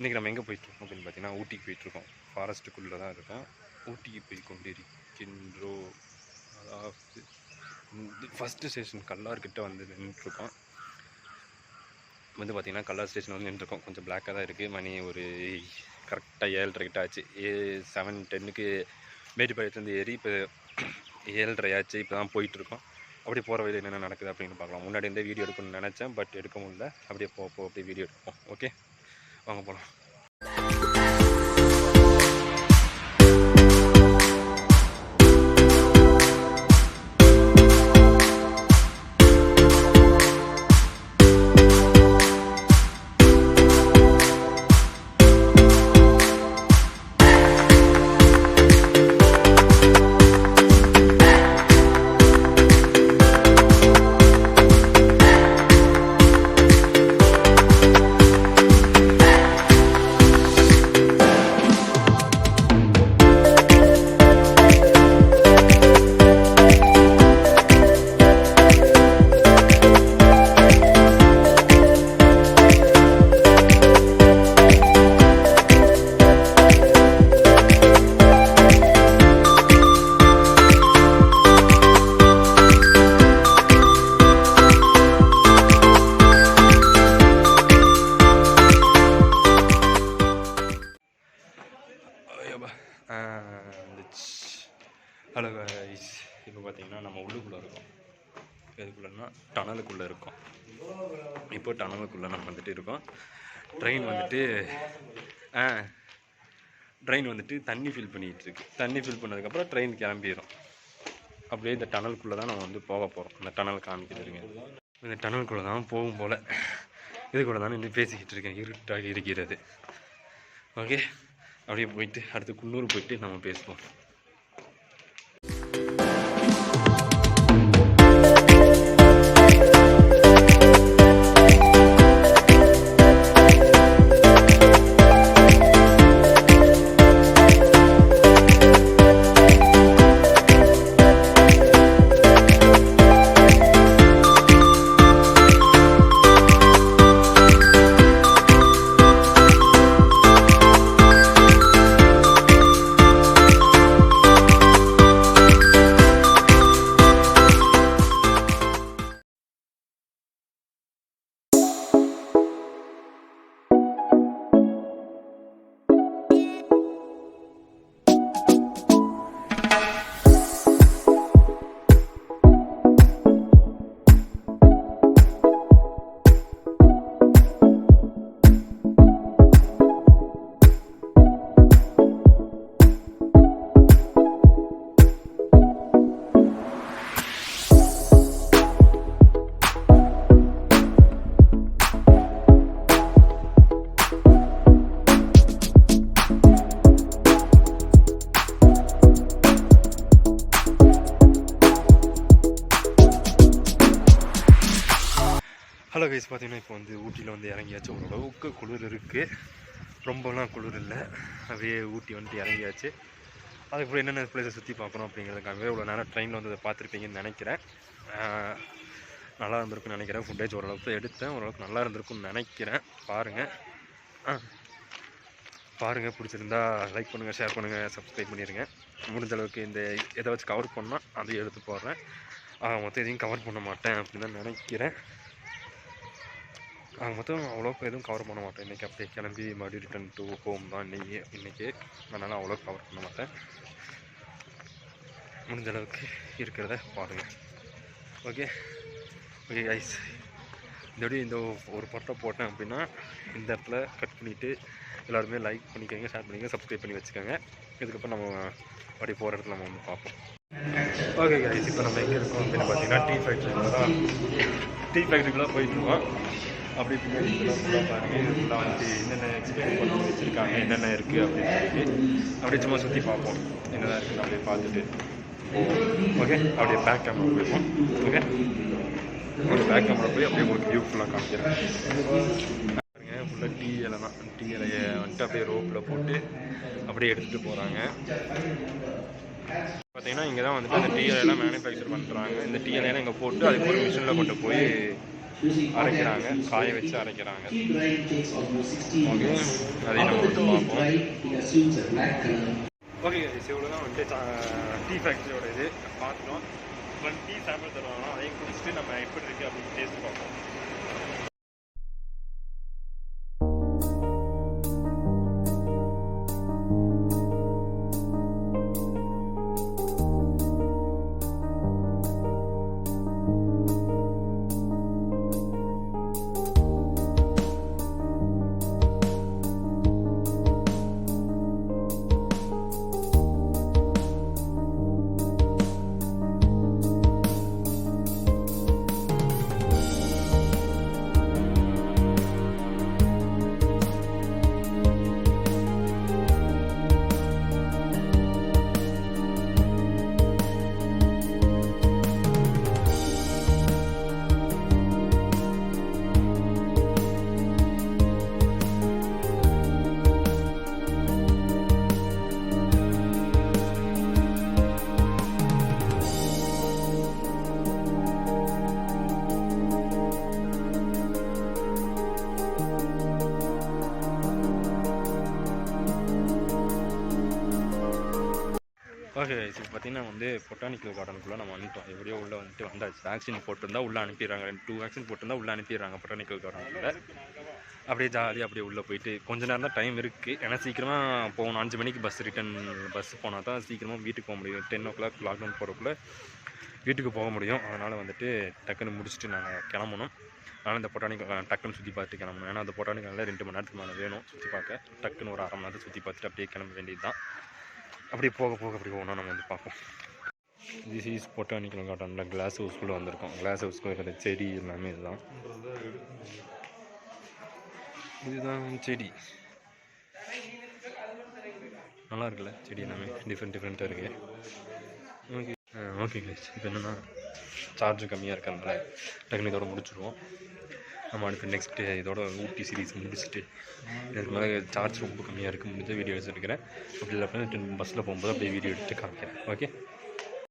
இன்றைக்கி நம்ம எங்கே போயிட்டுருக்கோம் அப்படின்னு பார்த்தீங்கன்னா ஊட்டிக்கு போயிட்டுருக்கோம். ஃபாரஸ்ட்டுக்குள்ளே தான் இருக்கோம். ஊட்டிக்கு போய் கொண்டு இருக்கின்றோம். அதாவது ஃபஸ்ட்டு ஸ்டேஷன் கல்லார்கிட்ட வந்து நின்றுருக்கோம். வந்து பார்த்திங்கன்னா கல்லார் ஸ்டேஷன் வந்து நின்றுருக்கோம். கொஞ்சம் பிளாக்காக தான் இருக்குது. மணி ஒரு கரெக்டாக 7:30 கிட்ட ஆச்சு. 7:10க்கு மேட்டுப்பாளையத்துலேருந்து ஏறி இப்போ 7:30 ஆச்சு. இப்போ தான் போயிட்டுருக்கோம். அப்படியே போகிற வழியில் என்னென்ன நடக்குது அப்படின்னு பார்க்கலாம். முன்னாடி இருந்தே வீடியோ எடுக்கணும்னு நினச்சேன், பட் எடுக்க முடியல. அப்படியே அப்படியே வீடியோ எடுப்போம். ஓகே, வாங்க போகலாம். ஹலோ கைஸ், இப்போ பார்த்தீங்கன்னா நம்ம உள்ளுக்குள்ளே இருக்கோம். எதுக்குள்ளேன்னா டனலுக்குள்ளே இருக்கோம். இப்போ டனலுக்குள்ளே நம்ம வந்துட்டு இருக்கோம். ட்ரெயின் வந்துட்டு தண்ணி ஃபில் பண்ணிகிட்ருக்கு. தண்ணி ஃபில் பண்ணதுக்கப்புறம் ட்ரெயின் கிளம்பிடும். அப்படியே இந்த டனலுக்குள்ளே தான் நம்ம வந்து போக போகிறோம். இந்த டனல் காமிக்கிறதுங்க. இந்த டனலுக்குள்ளே தான் போகும் போல். இதுக்குள்ளே தான் நின்று பேசிக்கிட்டு இருக்கேன். இருட்டாக இருக்கிறது. ஓகே, அப்படியே போயிட்டு அடுத்து குன்னூர் போயிட்டு நம்ம பேசுவோம். ஹலோ கைஸ், பார்த்தீங்கன்னா இப்போ வந்து ஊட்டியில் வந்து இறங்கியாச்சு. ஓரளவுக்கு குளிர் இருக்குது, ரொம்பலாம் குளிர் இல்லை. அப்படியே ஊட்டி வந்துட்டு இறங்கியாச்சு. அதுக்கப்புறம் என்னென்ன பிளேஸை சுற்றி பார்க்கணும் அப்படிங்கிறதுக்காகவே இவ்வளோ நேரம் ட்ரெயினில் வந்து அதை பார்த்துருப்பீங்கன்னு நினைக்கிறேன். நல்லா இருந்திருக்குன்னு நினைக்கிறேன். ஃபுட்டேஜ் ஓரளவுக்கு எடுத்தேன், ஓரளவுக்கு நல்லா இருந்திருக்குன்னு நினைக்கிறேன். பாருங்கள் பிடிச்சிருந்தா லைக் பண்ணுங்கள், ஷேர் பண்ணுங்கள், சப்ஸ்கிரைப் பண்ணிடுங்க. முடிஞ்ச அளவுக்கு இந்த எதை வச்சு கவர் பண்ணால் அதையும் எடுத்து போடுறேன். மொத்தம் எதையும் கவர் பண்ண மாட்டேன் அப்படின்னு தான் நினைக்கிறேன். மொத்தம் அவ்வளோக்கு எதுவும் கவர் பண்ண மாட்டேன். இன்றைக்கி அப்படியே கிளம்பி மறுபடியும் ரிட்டன் டு ஹோம் தான் இன்றைக்கி. அதனால் அவ்வளோக்கு கவர் பண்ண மாட்டேன். முடிஞ்ச அளவுக்கு இருக்கிறத பாருங்கள். ஓகே கைஸ், இந்த ஒரு பட்டை போட்டேன் அப்படின்னா இந்த இடத்துல கட் பண்ணிவிட்டு எல்லாருமே லைக் பண்ணிக்கோங்க, ஷேர் பண்ணிக்கோங்க, சப்ஸ்கிரைப் பண்ணி வச்சுக்கோங்க. இதுக்கப்புறம் நம்ம அப்படி போகிற இடத்துல நம்ம வந்து பார்ப்போம். ஓகே கைஸ், இப்போ நம்ம எங்கே இருக்கோம் அப்படின்னு பார்த்தீங்கன்னா டீ ஃபேக்ட்ரிக்குள்ளே போயிட்டுருக்கோம். அப்படி பின்னாடி ஃபுல்லாக பாருங்கள். இது ஃபுல்லாக வந்துட்டு என்னென்ன எக்ஸ்பிளைன் பண்ணி வச்சுருக்காங்க, என்னென்ன இருக்குது அப்படின்னு சொல்லிட்டு அப்படியே சும்மா சுற்றி பார்ப்போம். என்னென்ன இருக்குன்னு அப்படியே பார்த்துட்டு ஓகே, அப்படியே பேக் கேமரா போயிருப்போம். ஓகே, ஒரு பேக் கேமரா போய் அப்படியே உங்களுக்கு வியூ ஃபுல்லாக காமிக்கிறேன். பாருங்கள், ஃபுல்லாக டீ இலை தான். டீ இலையை வந்துட்டு அப்படியே ரோப்பில் போட்டு அப்படியே எடுத்துகிட்டு போகிறாங்க. பார்த்தீங்கன்னா இங்கே தான் வந்துட்டு அந்த டீ இலையெல்லாம் மேனுஃபேக்சர் பண்ணுறாங்க. இந்த டீ இலையெல்லாம் இங்கே போட்டு அதுக்கு ஒரு மிஷினில் கொண்டு போய் அரைக்கிறாங்க, காய வச்சு அரைக்கிறாங்க. ஓகே, அதையும் நம்ம வந்து பார்ப்போம். ஓகே கைஸ், இவ்வளோ தான் வந்துட்டு டீ ஃபேக்ட்ரியோட இது பார்த்துட்டோம். இப்போ டீ சாம்பிள் தருவாங்க, அதையும் குடிச்சிட்டு நம்ம எப்படி இருக்குது அப்படின்னு டேஸ்ட் பார்ப்போம். ஓகே கைஸ், இப்போ பார்த்தீங்கன்னா வந்து பொட்டானிக்கல் கார்டனுக்குள்ளே நம்ம வந்துட்டோம். எப்படியோ உள்ளே வந்துட்டு வந்தாச்சு. வேக்சின் போட்டிருந்தா உள்ளே அனுப்பிடுறாங்க, 2 வேக்சின் போட்டிருந்தா உள்ளே அனுப்பிடுறாங்க பொட்டானிக்கல் கார்டனுக்குள்ளே. அப்படியே ஜாலியாக அப்படியே உள்ளே போயிட்டு கொஞ்ச நேரம் தான் டைம் இருக்குது. ஏன்னா சீக்கிரமாக போகணும். 5 மணிக்கு பஸ் போனால் தான் சீக்கிரமாக வீட்டுக்கு போக முடியும். 10 o'clock லாக்டவுன் போகிறக்குள்ளே வீட்டுக்கு போக முடியும். அதனால் வந்துட்டு டக்குன்னு முடிச்சுட்டு நாங்கள் கிளம்பணும். அதனால் இந்த பொட்டானிக்கல் டக்குன்னு சுற்றி பார்த்துட்டு கிளம்பணும். ஏன்னா அந்த பொட்டானிக்கலில் 2 மணி நேரத்துக்கு மேலே வேணும் சுற்றி பார்க்க. டக்குன்னு ஒரு 1/2 மணி நேரத்தை சுற்றி பார்த்துட்டு அப்படியே கிளம்ப வேண்டியது தான். அப்படியே போக போக அப்படி போகணும். நம்ம வந்து பார்ப்போம். திஸ் இஸ் பொட்டானிக்கல் கார்டனில் கிளாஸ் ஹவுஸ்குள்ளே வந்திருக்கோம். கிளாஸ் ஹவுஸ்க்குள்ளே இருக்கிற செடி எல்லாமே இதுதான் செடி. நல்லா இருக்குல்ல செடி எல்லாமே டிஃப்ரெண்ட்டாக இருக்குது. ஓகே ஓகே கைஸ், இப்போ என்னென்னா சார்ஜ் கம்மியாக இருக்கிறதுனால டக்குனு இதோட முடிச்சுடுவோம். நம்ம அடுத்து நெக்ஸ்ட்டு இதோட ஊட்டி சீரீஸ் முடிச்சுட்டு இதுக்கு மேலே சார்ஜ் ரொம்ப கம்மியாக இருக்குது முடிஞ்ச வீடியோ எடுத்துருக்கிறேன். அப்படி இல்லை பஸ்ஸில் போகும்போது அப்படியே வீடியோ எடுத்து காமிக்கிறேன். ஓகே.